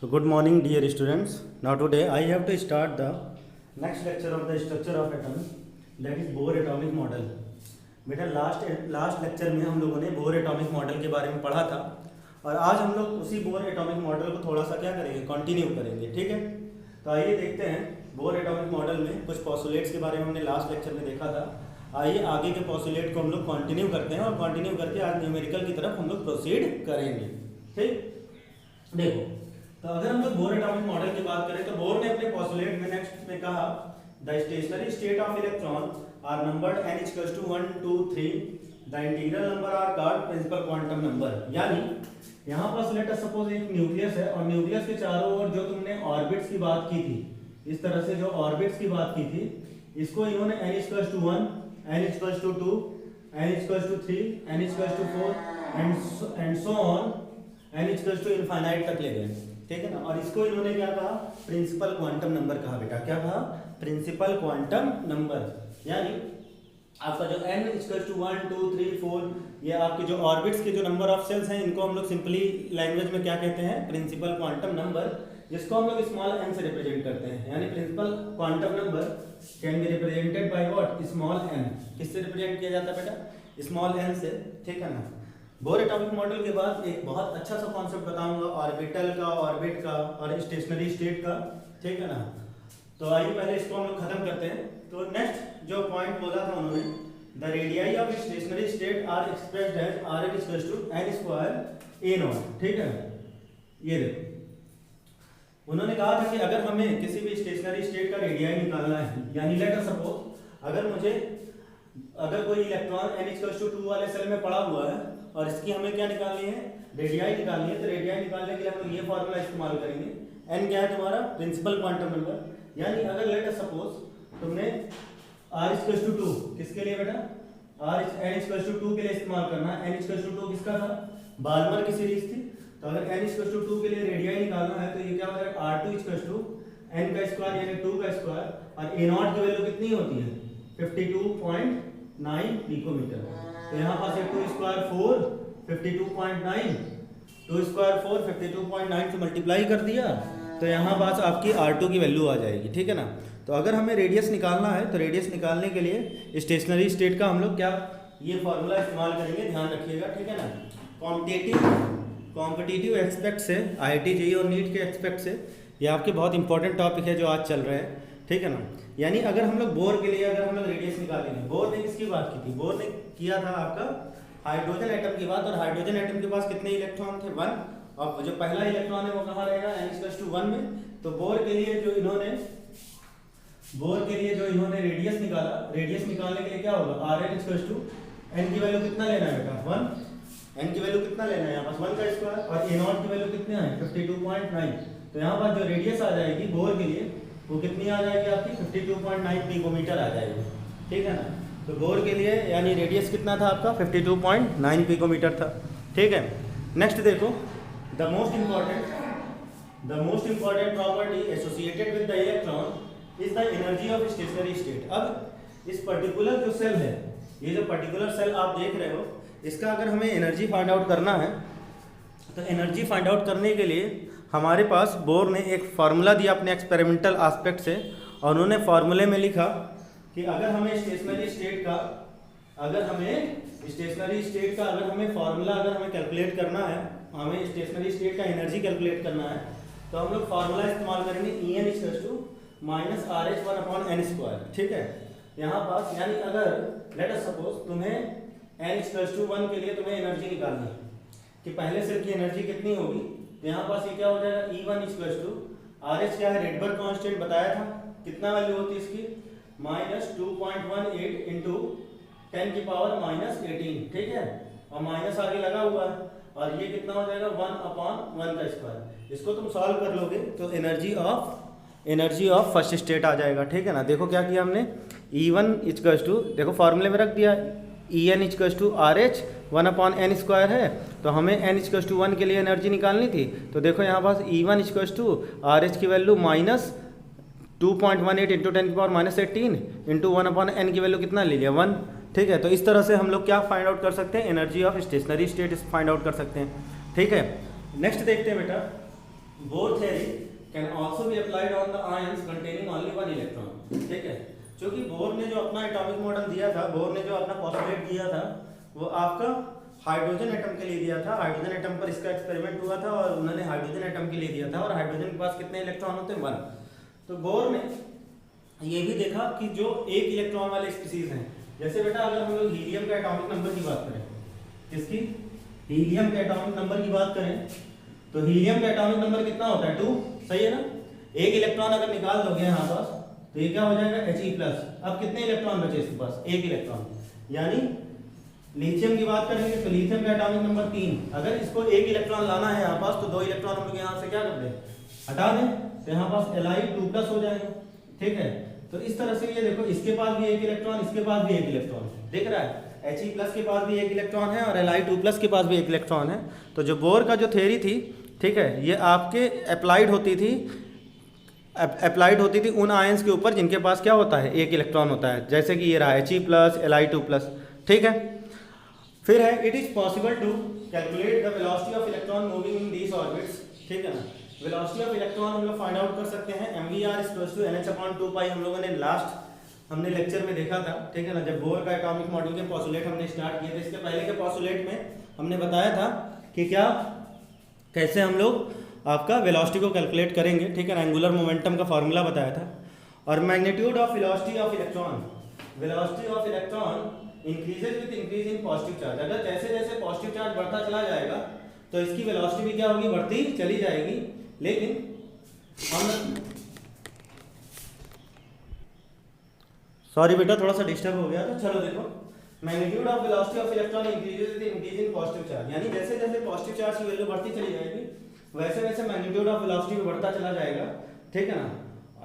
So good morning dear students. Now today I have to start the next lecture of the structure of atom, that is Bohr atomic model. बेटा last lecture में हम लोगों ने bore atomic model के बारे में पढ़ा था और आज हम लोग उसी बोर एटॉमिक मॉडल को थोड़ा सा क्या करेंगे, कंटिन्यू करेंगे। ठीक है, तो आइए देखते हैं बोर एटॉमिक मॉडल में कुछ पोस्टुलेट्स के बारे में हमने लास्ट लेक्चर में देखा था। आइए आगे के पोस्टुलेट को हम लोग कंटिन्यू करते हैं और कंटिन्यू करके आज न्यूमेरिकल की तरफ हम लोग प्रोसीड करेंगे। ठीक, देखो तो अगर हम लोग बोर एटॉमिक मॉडल की बात करें तो बोर ने अपने पोस्टुलेट में नेक्स्ट में कहा the stationary state of electron are numbered n equals to 1 2 3, the integral number are called principal quantum number. यानी यहाँ पर लेट अस सपोज एक न्यूक्लियस है और न्यूक्लियस के चारों ओर जो तुमने ऑर्बिट्स की बात की थी, इस तरह से जो ऑर्बिट्स की बात की थी, इसको इन्होंने n equals to 1, n equals to 2, n equals to 3, n equals to 4 and so on, n equals to infinite तक ले गए। ठीक है ना, और इसको इन्होंने क्या कहा, प्रिंसिपल क्वांटम नंबर कहा। बेटा क्या कहा, प्रिंसिपल क्वांटम नंबर। यानी आपका जो n इक्वल्स टू 1 2 3 4 ये आपके जो ऑर्बिट्स के जो नंबर ऑफ सेल्स हैं, इनको हम लोग सिंपली लैंग्वेज में क्या कहते हैं, प्रिंसिपल क्वांटम नंबर, जिसको हम लोग स्मॉल n से रिप्रेजेंट करते हैं। यानी principal quantum number can be represented by what, small n। किससे रिप्रेजेंट किया जाता है बेटा, स्मॉल n से। ठीक है ना। बोर एटॉमिक मॉडल के बाद एक बहुत अच्छा सा कॉन्सेप्ट बताऊंगा ऑर्बिटल का, ऑर्बिट का और स्टेशनरी स्टेट का। ठीक है ना, तो आइए पहले इसको हम लोग खत्म करते हैं। तो नेक्स्ट जो पॉइंट बोला था उन्होंने, the radii of stationary state are expressed as r n equals to n square a naught. ठीक है, ये देखो उन्होंने कहा था कि अगर हमें किसी भी स्टेशनरी स्टेट का रेडियाई निकालना है, यानी लेट अस सपोज अगर कोई इलेक्ट्रॉन n इक्वल्स टू 2 वाले सेल में पड़ा हुआ है और इसकी हमें क्या निकालनी है, रेडियाई निकालनी है, तो रेडियाई निकालने के लिए हम लोग ये फॉर्मूला इस्तेमाल करेंगे। n क्या है तुम्हारा, प्रिंसिपल क्वांटम नंबर। यानी अगर लेट अस सपोज तुमने r इक्वल्स टू 2 किसके लिए बेटा, n इक्वल्स टू 2 के लिए इस्तेमाल करना है। n इक्वल्स टू 2 किसका था, बाल्मर की सीरीज थी। तो अगर n इक्वल्स टू 2 के लिए रेडियाई निकालना है तो ये क्या हो जाएगा, r2 इक्वल्स टू n का स्क्वायर यानी 2 का स्क्वायर, और a0 की वैल्यू कितनी होती है, 52.9 पिकोमीटर। तो यहाँ पास 2 स्क्वायर 4 52.9, 2 स्क्वायर 4 52.9 से मल्टीप्लाई कर दिया तो यहाँ पास आपकी R2 की वैल्यू आ जाएगी। ठीक है ना। तो अगर हमें रेडियस निकालना है तो रेडियस निकालने के लिए स्टेशनरी स्टेट का हम लोग क्या ये फॉर्मूला इस्तेमाल करेंगे, ध्यान रखिएगा। ठीक है ना। कॉम्पिटिटिव एक्सपेक्ट से, IIT JEE और नीट के एक्सपेक्ट से ये आपके बहुत इंपॉर्टेंट टॉपिक है जो आज चल रहे हैं। ठीक है ना। यानी अगर हम लोग बोर के लिए अगर हम लोग रेडियस निकालेंगे, बोर ने किसकी बात की थी, बोर ने किया था आपका हाइड्रोजन एटम की बात, और हाइड्रोजन एटम के पास कितने इलेक्ट्रॉन थे, 1, और जो पहला इलेक्ट्रॉन है वो कहाँ रहेगा, n इक्वल्स टू 1 में। तो बोर के लिए जो इन्होंने रेडियस निकाला, रेडियस निकालने के लिए क्या होगा, rn इक्वल्स टू n की वैल्यू कितना लेना है बेटा, 1, n की वैल्यू कितना लेना है यहाँ पास 1 का स्क्वायर, और a0 की वैल्यू कितनी है, 52.9। तो यहाँ पास जो रेडियस आ जाएगी बोर के लिए वो कितनी आ जाएगी आपकी, 52.9 पिकोमीटर आ जाएगी। ठीक है ना। तो बोर के लिए यानी रेडियस कितना था आपका, 52.9 पिकोमीटर था। ठीक है। नेक्स्ट देखो, the most important property associated with the electron is the energy of stationary state. अब इस पर्टिकुलर जो सेल है, ये जो पर्टिकुलर सेल आप देख रहे हो, इसका अगर हमें एनर्जी फाइंड आउट करना है तो एनर्जी फाइंड आउट करने के लिए हमारे पास बोर ने एक फार्मूला दिया अपने एक्सपेरिमेंटल एस्पेक्ट से, और उन्होंने फार्मूले में लिखा कि अगर हमें स्टेशनरी स्टेट का फार्मूला अगर हमें कैलकुलेट करना है, हमें स्टेशनरी स्टेट का एनर्जी कैलकुलेट करना है, तो हम लोग फार्मूला इस्तेमाल करेंगे En equals to minus RH1/n²। ठीक है। यहाँ पास यानी अगर लेट अस सपोज तुम्हें n इक्वल्स टू 1 के लिए तुम्हें एनर्जी निकालनी है कि पहले सेल की एनर्जी कितनी होगी, तो यहाँ पास ये क्या हो जाएगा, E1 इक्वल्स टू RH क्या है, रेडबर्ग कांस्टेंट बताया था, कितना वैल्यू होती है इसकी, -2.18 इंटू 10 की पावर -18। ठीक है, और माइनस आगे लगा हुआ है, और ये कितना हो जाएगा, 1/1 का स्क्वायर। इसको तुम सॉल्व कर लोगे तो एनर्जी ऑफ फर्स्ट स्टेट आ जाएगा। ठीक है ना। देखो क्या किया हमने, E1 इक्वल्स टू, देखो फॉर्मूले में रख दिया, En equals to RH 1/n² है, तो हमें n इक्वल्स टू 1 के लिए एनर्जी निकालनी थी। तो देखो यहाँ पास E1 इक्वल्स टू RH की वैल्यू -2.18 इंटू 10 की पावर -18 इंटू 1/n की वैल्यू कितना ले लिया, 1। ठीक है। तो इस तरह से हम लोग क्या फाइंड आउट कर सकते हैं, energy of stationary state find out कर सकते हैं। ठीक है। नेक्स्ट देखते हैं बेटा, bore theory can also be applied on the ions containing only one electron. ठीक है, क्योंकि बोर ने जो अपना एटॉमिक मॉडल दिया था, बोर ने जो अपना पोस्टुलेट दिया था वो आपका हाइड्रोजन एटम के लिए दिया था। हाइड्रोजन एटम पर इसका एक्सपेरिमेंट हुआ था और उन्होंने हाइड्रोजन एटम के लिए दिया था, और हाइड्रोजन के पास कितने इलेक्ट्रॉन होते हैं? 1। तो बोर ने ये भी देखा कि जो एक इलेक्ट्रॉन वाले स्पीसीज हैं, जैसे बेटा अगर हम लोग हीलियम का एटॉमिक नंबर की बात करें, किसकी? हीलियम के एटॉमिक नंबर की बात करें तो हीलियम का एटॉमिक नंबर कितना होता है? 2। सही है ना? एक इलेक्ट्रॉन अगर निकाल दोगे यहाँ पास तो ये क्या हो जाएगा? He+। अब कितने इलेक्ट्रॉन बचे इसके पास? एक इलेक्ट्रॉन। यानी लिथियम की बात करेंगे तो लिथियम का एटॉमिक नंबर 3। अगर इसको एक इलेक्ट्रॉन लाना है यहाँ पास तो 2 इलेक्ट्रॉन हम लोग यहाँ से क्या कर दें? हटा दें, तो यहाँ पास Li2+ हो जाएगा। ठीक है, तो इस तरह से ये देखो, इसके पास भी एक इलेक्ट्रॉन, इसके पास भी एक इलेक्ट्रॉन, दिख रहा है? He+ के पास भी एक इलेक्ट्रॉन है और Li2+ के पास भी एक इलेक्ट्रॉन है। तो जो बोर का जो थ्योरी थी, ठीक है, ये आपके अप्लाइड होती थी उन आयंस के ऊपर जिनके पास क्या होता है? एक इलेक्ट्रॉन होता है, जैसे कि ये रहा He+, Li2+। ठीक है, फिर है it is possible to calculate the velocity of electron moving in these orbits. ठीक है ना, वेलोसिटी ऑफ इलेक्ट्रॉन हम लोग फाइंड आउट कर सकते हैं। mvr=nh/2π हम लोगों ने हमने लेक्चर में देखा था। ठीक है ना, जब बोर का एटॉमिक मॉडल के पोस्टुलेट हमने स्टार्ट किए थे, इसके पहले के पोस्टुलेट में हमने बताया था कि कैसे हम लोग आपका वेलोसिटी को कैलकुलेट करेंगे। ठीक है ना, एंगुलर मोमेंटम का फार्मूला बताया था। और magnitude of velocity of electron, velocity of electron increases with increase in positive charge. अगर जैसे जैसे पॉजिटिव चार्ज बढ़ता चला जाएगा तो इसकी वेलोसिटी भी क्या होगी? बढ़ती चली जाएगी। लेकिन हम सॉरी बेटा थोड़ा सा डिस्टर्ब हो गया, तो चलो देखो, magnitude of velocity of electron increases with increase in positive charge. यानी जैसे जैसे पॉजिटिव चार्ज की वैल्यू बढ़ती चली जाएगी वैसे वैसे मैग्नीट्यूड ऑफ वेलोसिटी भी बढ़ता चला जाएगा। ठीक है ना,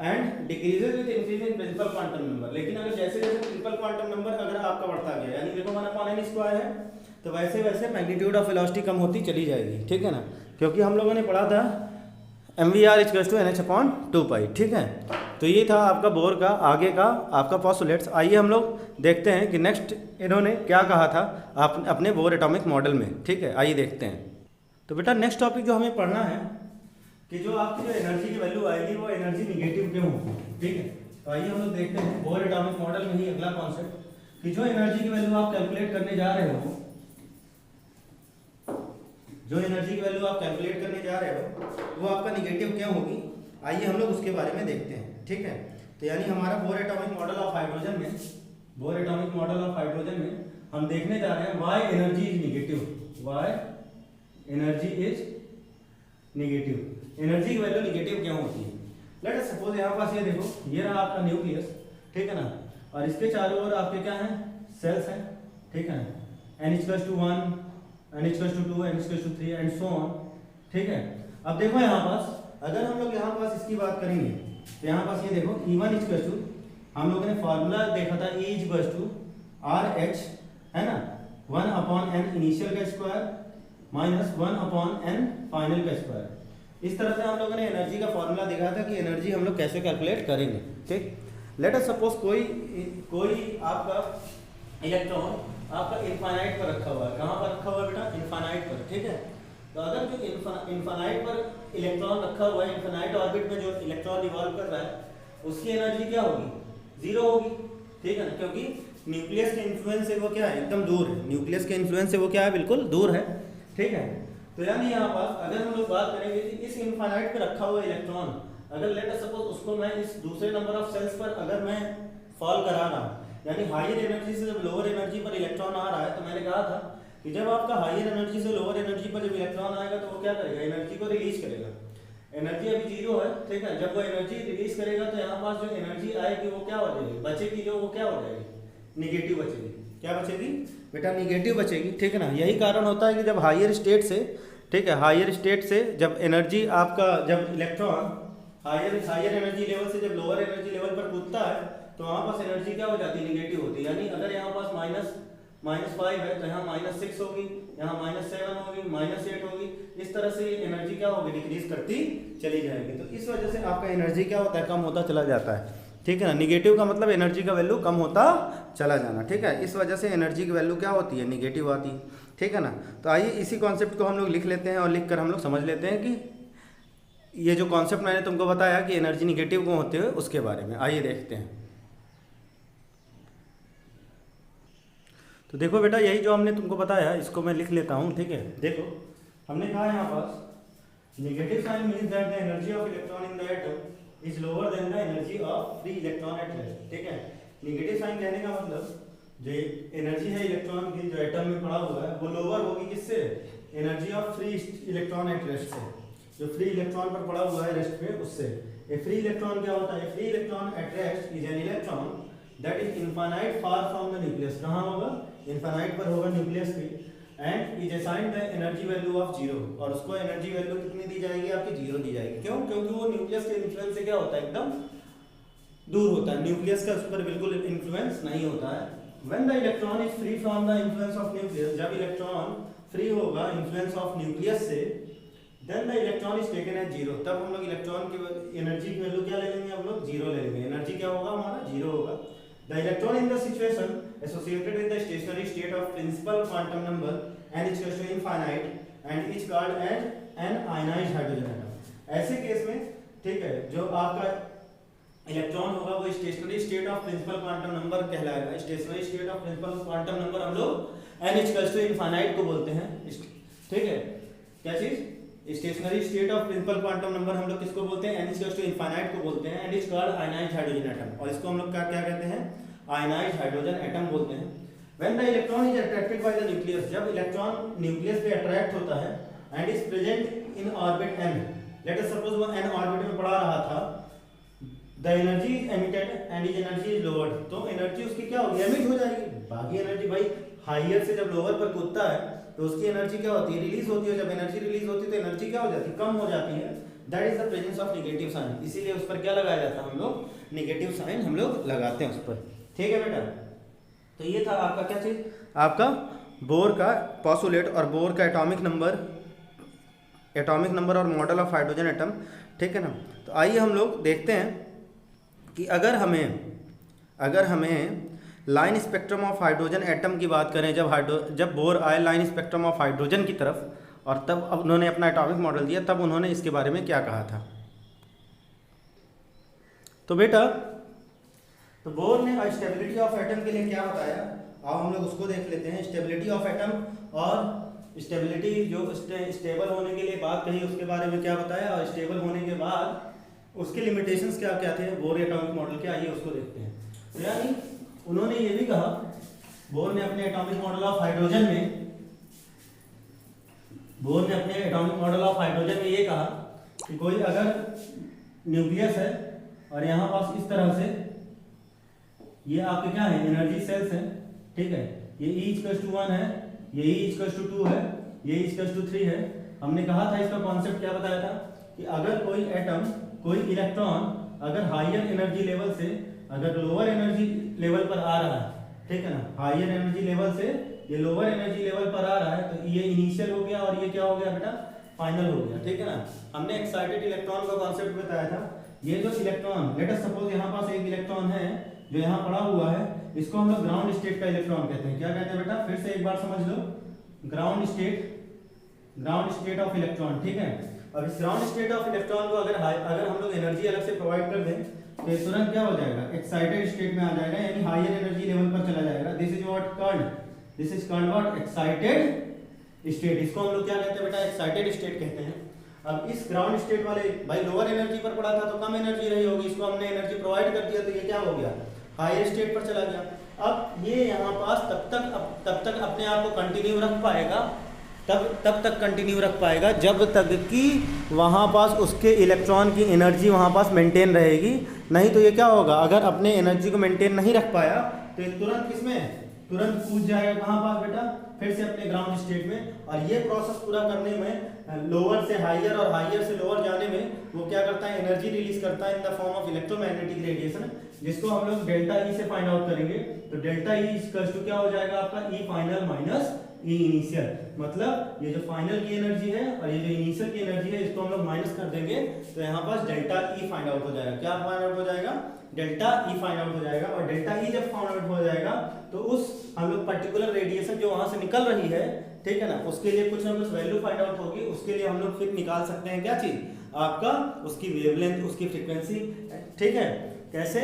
and decreases with increase in principle quantum number. लेकिन अगर जैसे जैसे प्रिंसिपल क्वांटम नंबर अगर आपका बढ़ता गया, यानी देखो 1/n² है, तो वैसे वैसे मैग्नीट्यूड ऑफ वेलोसिटी कम होती चली जाएगी। ठीक है ना, क्योंकि हम लोगों ने पढ़ा था mvr=nh/2π। ठीक है, तो ये था आपका बोर का आगे का आपका पोस्टुलेट्स। आइए हम लोग देखते हैं कि नेक्स्ट इन्होंने क्या कहा था अपने बोर एटॉमिक मॉडल में। ठीक है, आइए देखते हैं। तो बेटा नेक्स्ट टॉपिक जो हमें पढ़ना है कि जो आपकी जो एनर्जी की वैल्यू आएगी वो एनर्जी निगेटिव क्यों होगी। ठीक है, तो आइए हम लोग देखते हैं बोर एटॉमिक मॉडल में ही अगला कॉन्सेप्ट कि जो एनर्जी की वैल्यू आप कैलकुलेट करने जा रहे हो, जो एनर्जी की वैल्यू आप कैलकुलेट करने जा रहे हो वो आपका निगेटिव क्यों होगी। आइए हम लोग उसके बारे में देखते हैं। ठीक है, तो यानी हमारा Bohr atomic model of hydrogen में, Bohr atomic model of hydrogen में हम देखने जा रहे हैं why energy is negative. Why energy is negative, energy की वैल्यू निगेटिव क्यों होती है। लेट अस सपोज यहाँ पास ये देखो, ये रहा आपका न्यूक्लियस। ठीक है ना, और इसके चारों ओर आपके क्या हैं? सेल्स हैं। ठीक है ना, NH+1, NH+2, NH+3 and so on. ठीक है, अब देखो यहाँ पास अगर हम लोग यहाँ पास इसकी बात करेंगे तो यहाँ पास ये देखो E1 हम लोगों ने फार्मूला देखा था E=RH है ना, 1/n इनिशियल का स्क्वायर माइनस 1/n फाइनल का स्क्वायर। इस तरह से हम लोगों ने एनर्जी का फार्मूला देखा था कि एनर्जी हम लोग कैसे कैलकुलेट करेंगे। ठीक, लेट अस सपोज कोई आपका इलेक्ट्रॉन आपका इनफाइनाइट पर रखा हुआ है। कहाँ पर रखा हुआ है बेटा? इनफाइनाइट पर। ठीक है, तो अगर जो इनफाइनाइट पर इलेक्ट्रॉन रखा हुआ है, इनफाइनाइट ऑर्बिट में जो इलेक्ट्रॉन रिवॉल्व कर रहा है उसकी एनर्जी क्या होगी? 0 होगी। ठीक है ना, क्योंकि न्यूक्लियस के इन्फ्लुएंस से वो क्या है? एकदम दूर है। न्यूक्लियस के इन्फ्लुएंस से वो क्या है? बिल्कुल दूर है। ठीक है, तो यानी यहाँ पास अगर हम लोग बात करेंगे कि इस इनफाइनाइट पे रखा हुआ इलेक्ट्रॉन अगर लेट अस सपोज उसको मैं इस दूसरे नंबर ऑफ सेल्स पर अगर मैं फॉल करा रहा हूँ, यानी हायर एनर्जी से जब लोअर एनर्जी पर इलेक्ट्रॉन आ रहा है, तो मैंने कहा था कि जब आपका हायर एनर्जी से लोअर एनर्जी पर जब इलेक्ट्रॉन आएगा तो वो क्या करेगा? एनर्जी को रिलीज करेगा। एनर्जी अभी 0 है। ठीक है, जब वो एनर्जी रिलीज करेगा तो यहाँ पास जो एनर्जी आएगी वो क्या हो जाएगी? बचेगी जो, वो क्या हो जाएगी? निगेटिव बचेगी। क्या बचेगी बेटा? निगेटिव बचेगी। ठीक है ना, यही कारण होता है कि जब हायर स्टेट से, ठीक है, हायर स्टेट से जब एनर्जी आपका, जब इलेक्ट्रॉन हायर एनर्जी लेवल से जब लोअर एनर्जी लेवल पर कूदता है तो वहाँ पास एनर्जी क्या हो जाती है? निगेटिव होती है। यानी अगर यहाँ पास -5 है तो यहाँ -6 होगी, यहाँ -7 होगी, -8 होगी। इस तरह से एनर्जी क्या होगी? डिक्रीज करती चली जाएगी। तो इस वजह से आपका एनर्जी क्या होता है? कम होता चला जाता है। ठीक है ना, निगेटिव का मतलब एनर्जी का वैल्यू कम होता चला जाना। ठीक है, इस वजह से एनर्जी की वैल्यू क्या होती है? निगेटिव आती है। ठीक है ना, तो आइए इसी कॉन्सेप्ट को हम लोग लिख लेते हैं और लिख कर हम लोग समझ लेते हैं कि ये जो कॉन्सेप्ट मैंने तुमको बताया कि एनर्जी निगेटिव क्यों होते हैं उसके बारे में, आइए देखते हैं। तो देखो बेटा, यही जो हमने तुमको बताया इसको मैं लिख लेता हूँ, ठीक है। देखो हमने कहा यहाँ पास negative sign means that the energy of electron in the atom is lower than the energy of free electron at rest, ठीक है। नेगेटिव साइन कहने का मतलब जो एनर्जी है इलेक्ट्रॉन की जो एटम में पड़ा हुआ है वो लोअर होगी किससे, energy of free electron at rest से, जो फ्री इलेक्ट्रॉन पर पड़ा हुआ है रेस्ट पे उससे। ए फ्री इलेक्ट्रॉन क्या होता है, free electron at rest is an electron that is infinite far from the nucleus, कहाँ होगा, इनफाइनाइट पर होगा न्यूक्लियस पे, and is assigned the energy value of zero, और उसको एनर्जी वैल्यू कितनी दी जाएगी, आपकी जीरो दी जाएगी। क्यों, क्योंकि वो न्यूक्लियस के इन्फ्लुएंस से क्या होता है, एकदम दूर होता है, न्यूक्लियस का उस पर बिल्कुल इन्फ्लुएंस नहीं होता है। When the electron is free from the influence of nucleus, जब इलेक्ट्रॉन फ्री होगा इन्फ्लुएंस ऑफ न्यूक्लियस से, then the electron is taken as zero, तब हम लोग इलेक्ट्रॉन की एनर्जी की वैल्यू क्या ले लेंगे, हम लोग जीरो ले लेंगे, एनर्जी क्या होगा हमारा, जीरो होगा। The electron in the situation associated with the stationary state of principal quantum number n is equal to infinite and is called as an ionized hydrogen atom। ऐसे केस में, ठीक है, जो आपका इलेक्ट्रॉन होगा वो stationary state of principal quantum number कहलाएगा। Stationary state of principal quantum number हम लोग n इक्वल्स टू इनफाइनाइट को बोलते हैं, ठीक है। क्या चीज, stationary state of principal quantum number हम लोग किसको बोलते हैं, n इक्वल्स टू इनफाइनाइट को बोलते हैं, and is called ionised hydrogen atom, और इसको हम लोग क्या क्या कहते हैं, आयनाइज्ड हाइड्रोजन एटम बोलते हैं। When the electron is attracted by the nucleus, जब इलेक्ट्रॉन न्यूक्लियस पे अट्रैक्ट होता है, and is present in orbit n, late us suppose वो n ऑर्बिट में पड़ा रहा था, the energy is emitted and is energy is lowered, तो एनर्जी उसकी क्या होगी, एमिट हो जाएगी। बाकी एनर्जी भाई हायर से जब लोअर पर कूदता है तो उसकी एनर्जी क्या होती है, रिलीज होती है, जब एनर्जी रिलीज होती है तो एनर्जी क्या हो जाती है, कम हो जाती है। That is the presence of negative sign, इसीलिए उस पर क्या लगाया जाता है, हम लोग नेगेटिव साइन हम लोग लगाते हैं उस पर, ठीक है बेटा। तो ये था आपका क्या चीज, आपका बोर का पोस्टुलेट और बोर का एटॉमिक नंबर और मॉडल ऑफ हाइड्रोजन एटम, ठीक है ना। तो आइए हम लोग देखते हैं कि अगर हमें line spectrum of hydrogen atom की बात करें, जब बोर आए लाइन स्पेक्ट्रम ऑफ हाइड्रोजन की तरफ और तब अब उन्होंने अपना एटॉमिक मॉडल दिया, तब उन्होंने इसके बारे में क्या कहा था। तो बेटा, तो बोर ने स्टेबिलिटी ऑफ एटम के लिए क्या बताया, अब हम लोग उसको देख लेते हैं। स्टेबिलिटी ऑफ एटम और स्टेबिलिटी जो स्टेबल होने के लिए बात कही उसके बारे में क्या बताया, और स्टेबल होने के बाद उसके लिमिटेशंस क्या क्या थे बोर एटॉमिक मॉडल के, आइए उसको देखते हैं। तो यानी उन्होंने ये भी कहा, बोर ने अपने एटॉमिक मॉडल ऑफ हाइड्रोजन में ये कहा कि कोई अगर न्यूक्लियस है और यहाँ पास इस तरह से ये आपके क्या है, एनर्जी सेल्स हैं, ठीक है, ये E=1 है, ये E=2 है, ये E=3 है। हमने कहा था, इसका कॉन्सेप्ट क्या बताया था कि अगर कोई एटम, कोई इलेक्ट्रॉन अगर हायर एनर्जी लेवल से अगर लोअर एनर्जी लेवल पर आ रहा है, ठीक है ना, हायर एनर्जी लेवल से ये लोअर एनर्जी लेवल पर आ रहा है, तो ये इनिशियल हो गया और ये क्या हो गया बेटा, फाइनल हो गया, ठीक है ना। हमने एक्साइटेड इलेक्ट्रॉन का कॉन्सेप्ट बताया था। ये जो इलेक्ट्रॉन, लेट अस सपोज यहाँ पास एक इलेक्ट्रॉन है जो यहाँ पड़ा हुआ है, इसको हम लोग ग्राउंड स्टेट का इलेक्ट्रॉन कहते हैं। क्या कहते हैं बेटा, फिर से एक बार समझ लो, ग्राउंड स्टेट ऑफ इलेक्ट्रॉन, ठीक है। अब इस ग्राउंड स्टेट ऑफ इलेक्ट्रॉन को अगर हम लोग एनर्जी अलग से प्रोवाइड कर दें तो ये तुरंत क्या हो जाएगा, एक्साइटेड स्टेट में आ जाएगा, यानी हायर एनर्जी लेवल पर चला जाएगा। This is called what, excited state. इसको हम लोग क्या कहते हैं बेटा, एक्साइटेड स्टेट कहते हैं। अब इस ग्राउंड स्टेट वाले भाई लोअर एनर्जी पर पड़ा था तो कम एनर्जी रही होगी, इसको हमने एनर्जी प्रोवाइड कर दिया तो ये क्या हो गया, हायर स्टेट पर चला गया। अब ये यहाँ पास तब तक अपने आप को कंटिन्यू रख पाएगा, तब तक कंटिन्यू रख पाएगा जब तक कि वहाँ पास उसके इलेक्ट्रॉन की एनर्जी वहाँ पास मेंटेन रहेगी। नहीं तो ये क्या होगा, अगर अपने एनर्जी को मेंटेन नहीं रख पाया तो ये तुरंत कूद जाएगा कहाँ पास बेटा, फिर से अपने ग्राउंड स्टेट में। और ये प्रोसेस पूरा करने में, लोअर से हायर और हायर से लोअर जाने में वो क्या करता है, एनर्जी रिलीज करता है in the form of electromagnetic radiation, जिसको हम लोग डेल्टा ई से फाइंड आउट करेंगे। तो डेल्टा ई इक्वल्स टू क्या हो जाएगा आपका, ई फाइनल माइनस ई इनिशियल। मतलब ये जो फाइनल की एनर्जी है और ये जो इनिशियल की एनर्जी है, इसको हम लोग माइनस कर देंगे तो यहाँ पास डेल्टा ई फाइंड आउट हो जाएगा। क्या फाइंड आउट हो जाएगा, डेल्टा ई फाइंड आउट हो जाएगा। और डेल्टा ई जब फाइंड आउट हो जाएगा तो उस हम लोग पर्टिकुलर रेडिएशन जो वहां से निकल रही है, ठीक है ना, उसके लिए कुछ ना कुछ वैल्यू फाइंड आउट होगी। उसके लिए हम लोग फिर निकाल सकते हैं क्या चीज, आपका उसकी वेवलेंथ, उसकी फ्रीक्वेंसी, ठीक है। कैसे?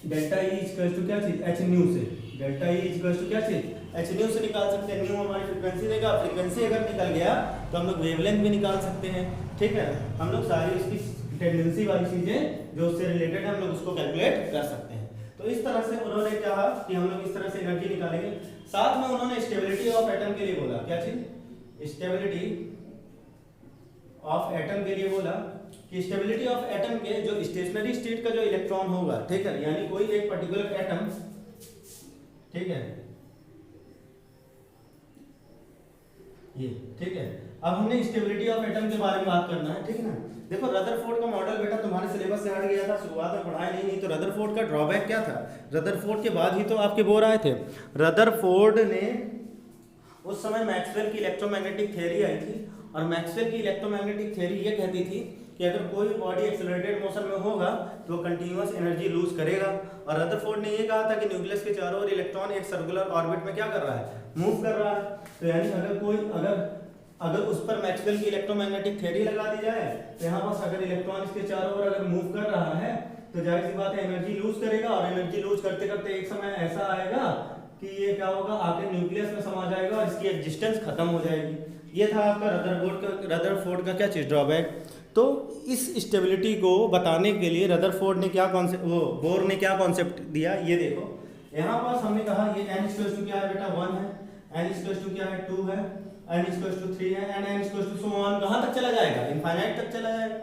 डेल्टा ई इक्वल टू क्या चीज, एच न्यू से, डेल्टा ई इक्वल टू क्या चीज, एच न्यू से निकाल सकते हैं। न्यू हमारी फ्रीक्वेंसी देगा, फ्रीक्वेंसी अगर निकल गया तो हम लोग वेवलेंथ भी निकाल सकते हैं, ठीक है। हम लोग सारी उसकी टेंडेंसी वाली चीजें जो उससे रिलेटेड है हम लोग उसको कैलकुलेट कर सकते हैं। तो इस तरह से उन्होंने कहा कि हम लोग इस तरह से एनर्जी निकालेंगे। साथ में उन्होंने स्टेबिलिटी ऑफ एटम के लिए बोला, क्या चीज, स्टेबिलिटी ऑफ एटम के लिए बोला कि स्टेबिलिटी ऑफ एटम के जो स्टेशनरी स्टेट का जो इलेक्ट्रॉन होगा, ठीक है, यानी कोई एक पर्टिकुलर एटम, ठीक है, ये ठीक है। अब हमने स्टेबिलिटी ऑफ एटम के बारे में बात करना है, ठीक है ना। देखो रदरफोर्ड का मॉडल बेटा तुम्हारे सिलेबस से हट गया था, शुरुआत में पढ़ाया नहीं तो रदरफोर्ड का ड्रॉबैक क्या था, रदरफोर्ड के बाद ही तो आपके बोर आए थे। रदरफोर्ड ने उस समय मैक्सवेल की इलेक्ट्रोमैग्नेटिक थ्योरी आई थी, और मैक्सवेल की इलेक्ट्रोमैग्नेटिक थ्योरी ये कहती थी कि अगर कोई बॉडी एक्सेलरेटेड मोशन में होगा तो कंटिन्यूअस एनर्जी लूज करेगा। और रदरफोर्ड ने ये कहा था कि न्यूक्लियस के चारों ओर इलेक्ट्रॉन एक सर्कुलर ऑर्बिट में क्या कर रहा है, मूव कर रहा है। तो यानी अगर उस पर मैक्सवेल की इलेक्ट्रोमैग्नेटिक थ्योरी लगा दी जाए तो यहाँ बस अगर इलेक्ट्रॉन इसके चारों ओर अगर मूव कर रहा है तो जाहिर सी बात है एनर्जी लूज करेगा, और एनर्जी लूज करते करते एक समय ऐसा आएगा कि ये क्या होगा, आके न्यूक्लियस में समा जाएगा और इसकी एग्जिस्टेंस खत्म हो जाएगी। ये था आपका रदरफोर्ड का क्या चीज, ड्रॉबैक। तो इस स्टेबिलिटी को बताने के लिए रदरफोर्ड ने क्या कॉन्सेप्ट, बोर ने क्या कॉन्सेप्ट दिया, ये देखो यहाँ पास हमने कहा ये n इक्वल्स टू क्या है बेटा, 1 है, n इक्वल्स टू क्या है, 2 है, n इक्वल्स टू 3 है, n equals to so on, कहाँ तक चला जाएगा, इनफाइनाइट तक चला जाएगा।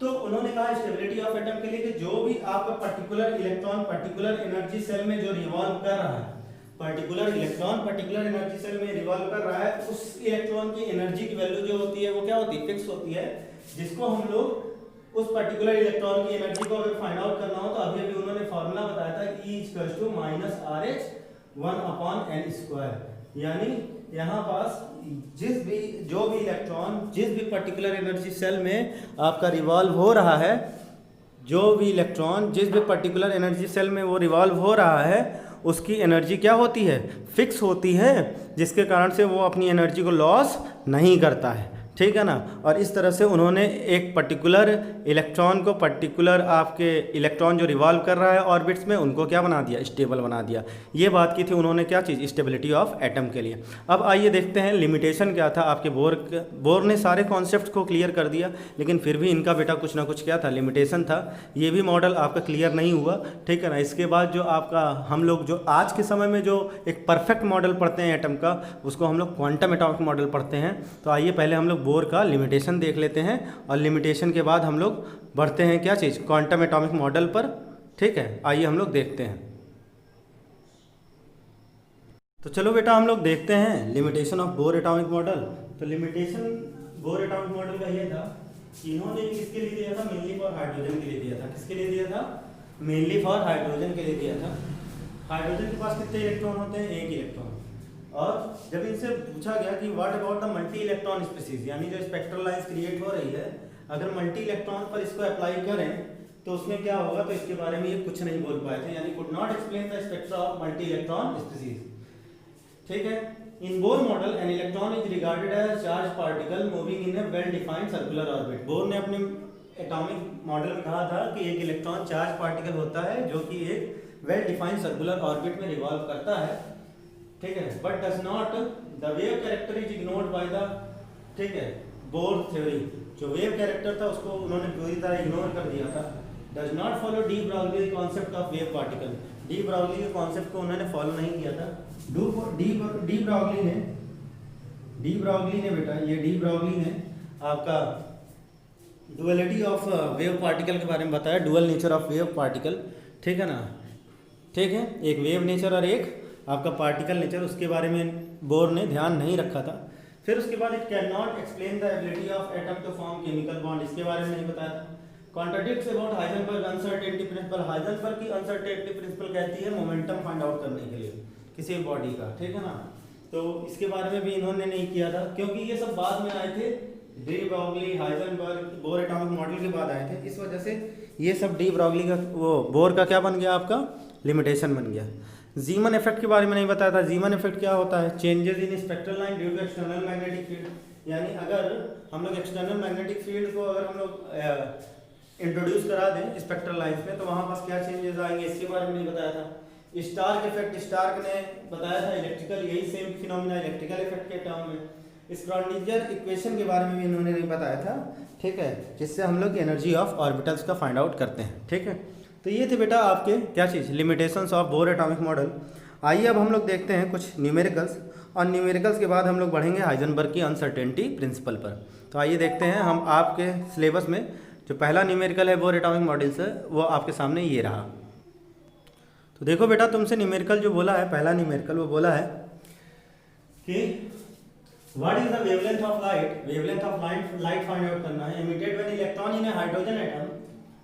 तो उन्होंने कहा स्टेबिलिटी ऑफ एटम के लिए कि जो भी आपका particular electron particular energy shell में जो रिवॉल्व कर रहा है, particular electron particular energy shell में रिवॉल्व कर रहा है, उस इलेक्ट्रॉन की एनर्जी की वैल्यू जो होती है वो क्या होती है, फिक्स होती है, जिसको हम लोग उस पर्टिकुलर इलेक्ट्रॉन की एनर्जी को अगर फाइंड आउट करना हो तो अभी उन्होंने फॉर्मूला बताया था E equals to minus RH 1/n²। यानी यहाँ पास जो भी इलेक्ट्रॉन जिस भी पर्टिकुलर एनर्जी सेल में आपका रिवॉल्व हो रहा है, जो भी इलेक्ट्रॉन जिस भी पर्टिकुलर एनर्जी सेल में वो रिवॉल्व हो रहा है, उसकी एनर्जी क्या होती है, फिक्स होती है, जिसके कारण से वो अपनी एनर्जी को लॉस नहीं करता है, ठीक है ना। और इस तरह से उन्होंने एक पर्टिकुलर इलेक्ट्रॉन को, पर्टिकुलर आपके इलेक्ट्रॉन जो रिवॉल्व कर रहा है ऑर्बिट्स में, उनको क्या बना दिया, स्टेबल बना दिया। ये बात की थी उन्होंने, क्या चीज़, स्टेबिलिटी ऑफ एटम के लिए। अब आइए देखते हैं लिमिटेशन क्या था आपके बोर ने सारे कॉन्सेप्ट को क्लियर कर दिया, लेकिन फिर भी इनका बेटा कुछ ना कुछ क्या था, लिमिटेशन था। ये भी मॉडल आपका क्लियर नहीं हुआ, ठीक है ना। इसके बाद जो आपका हम लोग जो आज के समय में जो एक परफेक्ट मॉडल पढ़ते हैं एटम का, उसको हम लोग क्वांटम एटॉमिक मॉडल पढ़ते हैं। तो आइए पहले हम लोग बोर का लिमिटेशन देख लेते हैं, और लिमिटेशन के बाद हम लोग बढ़ते हैं क्या चीज़, क्वांटम एटॉमिक मॉडल पर, ठीक है। आइए हम लोग देखते हैं। तो चलो बेटा हम लोग देखते हैं limitation of Bohr atomic model. तो लिमिटेशन बोर एटॉमिक मॉडल का ये था कि इन्होंने किसके लिए दिया था, मेनली फॉर हाइड्रोजन के लिए दिया था। किसके लिए दिया था, मेनली फॉर हाइड्रोजन के लिए दिया था। हाइड्रोजन के पास कितने इलेक्ट्रॉन होते हैं, एक इलेक्ट्रॉन। और जब इनसे पूछा गया कि what about the multi electron species, यानी जो स्पेक्ट्रल लाइंस क्रिएट हो रही है, अगर मल्टी इलेक्ट्रॉन पर इसको अप्लाई करें तो उसमें क्या होगा, तो इसके बारे में ये कुछ नहीं बोल पाए थे, यानी could not explain the spectra of multi electron species, ठीक है। In Bohr model an electron is regarded as charge particle moving in a well defined circular orbit. Bohr ने अपने एटॉमिक मॉडल में कहा था कि एक इलेक्ट्रॉन चार्ज पार्टिकल होता है जो कि एक वेल डिफाइंड सर्कुलर ऑर्बिट में रिवॉल्व करता है, ठीक है, but does not, the wave character is ignored by the, ठीक है, बोर थ्योरी। जो वेव कैरेक्टर था उसको उन्होंने पूरी तरह इग्नोर कर दिया था। Does not follow de Broglie concept of wave particle, de Broglie के कॉन्सेप्ट को उन्होंने फॉलो नहीं किया था। डी ब्राउगली ने बेटा, ये डी ब्राउगली ने आपका डुअलिटी ऑफ वेव पार्टिकल के बारे में बताया, dual nature of wave particle, ठीक है ना, ठीक है, एक वेव नेचर और एक आपका पार्टिकल नेचर, उसके बारे में बोर ने ध्यान नहीं रखा था। फिर उसके बाद it can not explain the ability of atom to form chemical bond, इसके बारे में नहीं बताया था। Contradicts about Heisenberg uncertainty principle, Heisenberg की अनसर्टेनिटी प्रिंसिपल कहती है मोमेंटम फाइंड आउट करने के लिए किसी बॉडी का, ठीक है ना। तो इसके बारे में भी इन्होंने नहीं किया था, क्योंकि ये सब बाद में आए थे, de Broglie, Heisenberg, Bohr atomic model के बाद आए थे। इस वजह से ये सब डी ब्राउगली का, वो बोर का क्या बन गया, आपका लिमिटेशन बन गया। जीमन इफेक्ट के बारे में नहीं बताया था। जीमन इफेक्ट क्या होता है, changes in spectral line due to external magnetic field, यानी अगर हम लोग एक्सटर्नल मैग्नेटिक फील्ड को अगर हम लोग इंट्रोड्यूस करा दें स्पेक्ट्रल लाइन्स में तो वहाँ पास क्या चेंजेस आएंगे इसके बारे में नहीं बताया था। स्टार्क इफेक्ट स्टार्क ने बताया था इलेक्ट्रिकल, यही सेम फिनोमिना इलेक्ट्रिकल इफेक्ट के टर्म में। स्क्रॉडिंजर इक्वेशन के बारे में भी इन्होंने नहीं बताया था, ठीक है, जिससे हम लोग एनर्जी ऑफ ऑर्बिटल्स का फाइंड आउट करते हैं, ठीक है। तो ये थे बेटा आपके क्या चीज़, limitations of Bohr atomic model. आइए अब हम लोग देखते हैं कुछ न्यूमेरिकल्स, और न्यूमेरिकल्स के बाद हम लोग बढ़ेंगे हाइजेनबर्ग की अनसर्टेनिटी प्रिंसिपल पर। तो आइए देखते हैं हम आपके सिलेबस में जो पहला न्यूमेरिकल है बोर एटॉमिक मॉडल से, वो आपके सामने ये रहा। तो देखो बेटा, तुमसे न्यूमेरिकल जो बोला है, पहला न्यूमेरिकल वो बोला है कि what is the wavelength of light, wavelength of light find out करना है, emitted when electron in a hydrogen atom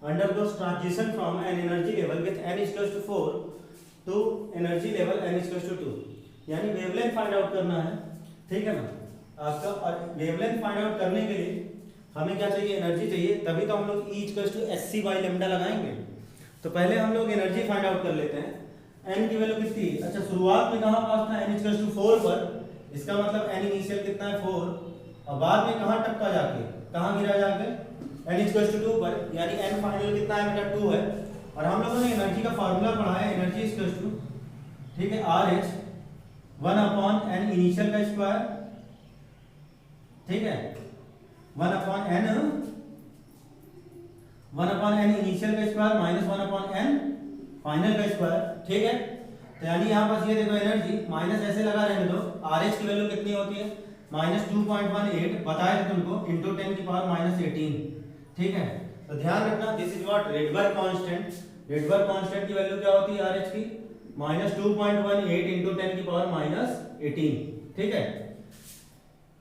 undergoes transition from an energy level with n equals to 4 to energy level n equals to 2। यानी wavelength find out करना है, ठीक है ना आपका। और वेवलेंथ फाइंड आउट करने के लिए हमें क्या चाहिए, एनर्जी चाहिए, तभी तो हम लोग E equals to SC by lambda लगाएंगे। तो पहले हम लोग एनर्जी फाइंड आउट कर लेते हैं। n की वैल्यू कितनी है, अच्छा शुरुआत में कहाँ पास था, n इक्वल्स टू 4 पर, इसका मतलब n इनिशियल कितना है 4, और बाद में कहाँ टपका जाके, कहाँ गिरा जाके, n इक्वल्स टू 2 पर, यानी n फाइनल कितना है बेटा 2 है। और हम लोगों ने एनर्जी का फार्मूला पढ़ा है, एनर्जी इक्वल्स टू, ठीक है, RH 1/n इनिशियल का स्क्वायर, ठीक है, 1/n इनिशियल का स्क्वायर माइनस 1/n फाइनल का स्क्वायर, ठीक है। तो यानी यहाँ पास ये देखो एनर्जी माइनस ऐसे लगा रहने दो, RH की वैल्यू कितनी होती है, माइनस 2.18 बताया था तुमको, इंटू 10 की पावर माइनस 18, ठीक है। तो ध्यान रखना, this is what Rydberg constant, Rydberg constant की वैल्यू क्या होती है RH की, माइनस 2.18 इंटू 10 की पावर माइनस 18, ठीक है।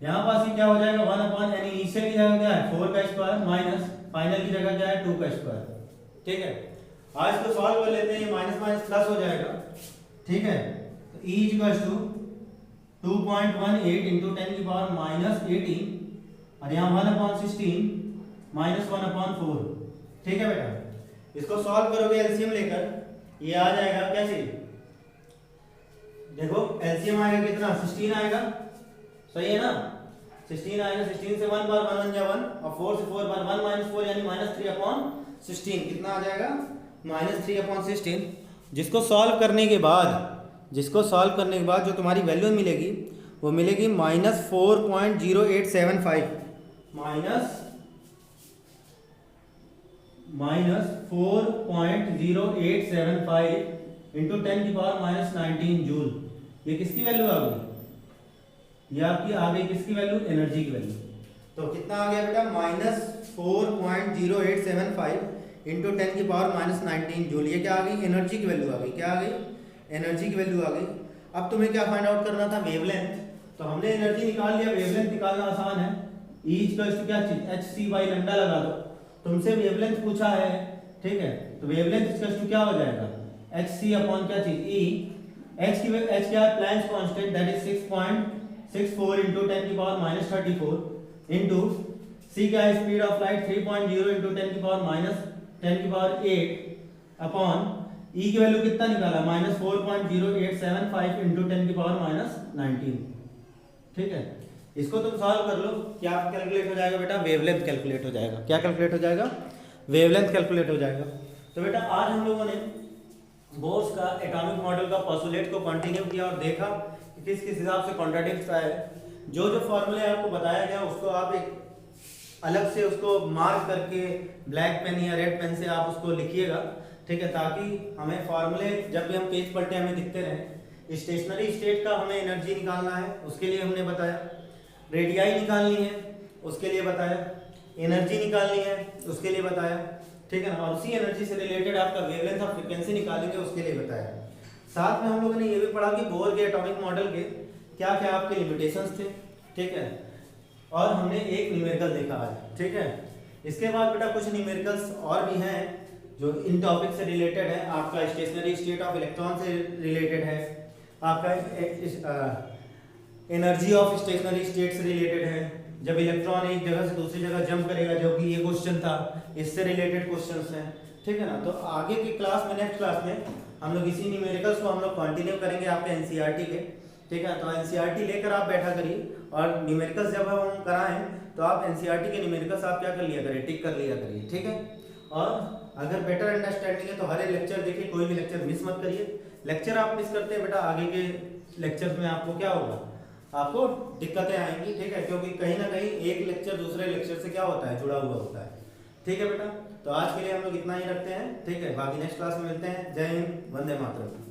यहाँ पास ये क्या हो जाएगा, 1/n इनिशियल की जगह क्या है 4 का स्क्वायर माइनस फाइनल की जगह क्या है 2 का स्क्वायर, ठीक है। आज इसको सॉल्व कर लेते हैं, ये माइनस माइनस प्लस हो जाएगा, ठीक है। तो E इक्वल्स टू 2.18 इंटू 10 की पावर माइनस 18, और यहाँ 1/16 माइनस 1/4, ठीक है बेटा। इसको सॉल्व करोगे एलसीएम लेकर, ये आ जाएगा क्या चीज, देखो एलसीएम आएगा कितना, 16 आएगा, सही है ना, 16 आएगा, 16 से 1 बार 1 जा 1, और 4 से 4 बार 1 माइनस 4 यानी माइनस 3/16, कितना आ जाएगा माइनस 3/16। जिसको सॉल्व करने के बाद जो तुम्हारी वैल्यू मिलेगी वो मिलेगी माइनस 4.0875, माइनस 4.0875 इंटू 10 की पावर माइनस 19 जूल। ये किसकी वैल्यू आ गई, ये आपकी आ गई किसकी वैल्यू, एनर्जी की वैल्यू। तो कितना आ गया बेटा, माइनस 4.0875 इंटू 10 की पावर माइनस 19 जूल। ये क्या आ गई, एनर्जी की वैल्यू आ गई, क्या आ गई, एनर्जी की वैल्यू आ गई। अब तुम्हें क्या फाइंड आउट करना था, वेवलेंथ। तो हमने एनर्जी निकाल लिया, वेवलेंथ निकालना आसान है, E इक्वल्स टू क्या चीज, HC बाई लैम्डा लगा दो। तुमसे वेवलेंथ पूछा है, ठीक है, तो वेवलेंथ इक्वल्स टू क्या हो जाएगा, HC अपॉन क्या चीज E, H क्या है Planck's constant, that is 6.64 into 10 की पावर माइनस 34 इंटू C क्या है स्पीड ऑफ लाइट 3.0 इंटू 10 की पावर माइनस 10 की पावर 8 अपॉन E की वैल्यू कितना निकाला, माइनस 4.0875 इंटू 10 की पावर माइनस 19, ठीक है। इसको तुम सॉल्व कर लो, क्या कैलकुलेट हो जाएगा बेटा, वेवलेंथ कैलकुलेट हो जाएगा। क्या कैलकुलेट हो जाएगा, वेवलेंथ कैलकुलेट हो जाएगा। तो बेटा आज हम लोगों ने बोर्स का एटॉमिक मॉडल का पोस्टुलेट को कंटिन्यू किया और देखा कि किस किस हिसाब से कॉन्ट्राडिक्ट है। जो जो फॉर्मूले आपको बताया गया उसको आप एक अलग से उसको मार्क करके ब्लैक पेन या रेड पेन से आप उसको लिखिएगा, ठीक है, ताकि हमें फॉर्मूले जब भी हम पेज पलटे हमें दिखते रहें। स्टेशनरी स्टेट का हमें एनर्जी निकालना है, उसके लिए हमने बताया, रेडियाई निकालनी है उसके लिए बताया, एनर्जी निकालनी है उसके लिए बताया, ठीक है ना, और उसी एनर्जी से रिलेटेड आपका वेवलेंथ और फ्रीक्वेंसी निकालेंगे उसके लिए बताया। साथ में हम लोगों ने ये भी पढ़ा कि बोर के एटॉमिक मॉडल के क्या क्या आपके लिमिटेशंस थे, ठीक है, और हमने एक न्यूमेरिकल देखा आज, ठीक है। इसके बाद बेटा कुछ न्यूमेरिकल्स और भी हैं जो इन टॉपिक से रिलेटेड है, आपका स्टेशनरी स्टेट ऑफ इलेक्ट्रॉन से रिलेटेड है, आपका एनर्जी ऑफ स्टेशनरी स्टेट से रिलेटेड है, जब इलेक्ट्रॉन एक जगह से दूसरी जगह जंप करेगा, जो कि ये क्वेश्चन था, इससे रिलेटेड क्वेश्चंस हैं, ठीक है ना। तो आगे की क्लास में, नेक्स्ट क्लास में हम लोग इसी न्यूमेरिकल्स को हम लोग कंटिन्यू करेंगे आपके एनसीईआरटी के, ठीक है। तो एनसीईआरटी लेकर आप बैठा करिए, और न्यूमेरिकल्स जब हम कराएं तो आप एनसीईआरटी के न्यूमेरिकल्स आप क्या कर लिया करिए, टिक कर लिया करिए, ठीक है। और अगर बेटर अंडरस्टैंडिंग है तो हर एक लेक्चर देखिए, कोई भी लेक्चर मिस मत करिए। लेक्चर आप मिस करते हैं बेटा, आगे के लेक्चर्स में आपको क्या होगा, आपको दिक्कतें आएंगी, ठीक है, क्योंकि कहीं ना कहीं एक लेक्चर दूसरे लेक्चर से क्या होता है, जुड़ा हुआ होता है, ठीक है बेटा। तो आज के लिए हम लोग इतना ही रखते हैं, ठीक है, बाकी नेक्स्ट क्लास में मिलते हैं। जय हिंद, वंदे मातरम।